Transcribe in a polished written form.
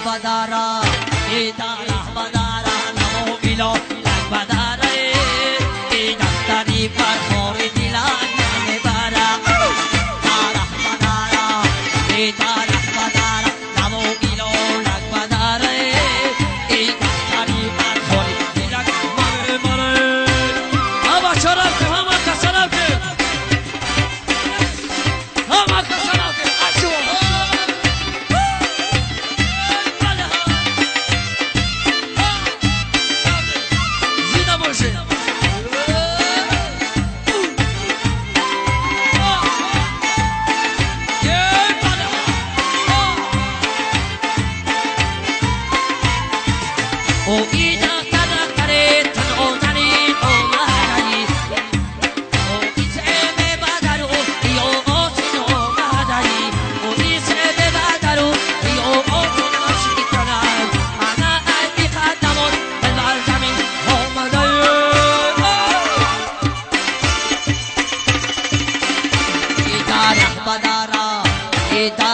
بدارا ایدا بدارا نمو ایلو بدارا ای دستانی پر خور دیلان بدارا بدارا ایدا بدارا نمو ایلو بدارا ای دستانی پر خور دیلان مره آبا چرا که هم کسرم که هم کسرم که اشو O ida kada kare tan o tani o mahani o ise me badaru yo o sino mahani o ise me badaru yo o sino shikitana ana ay bi khadamon bal zamin o madayo ida badara ida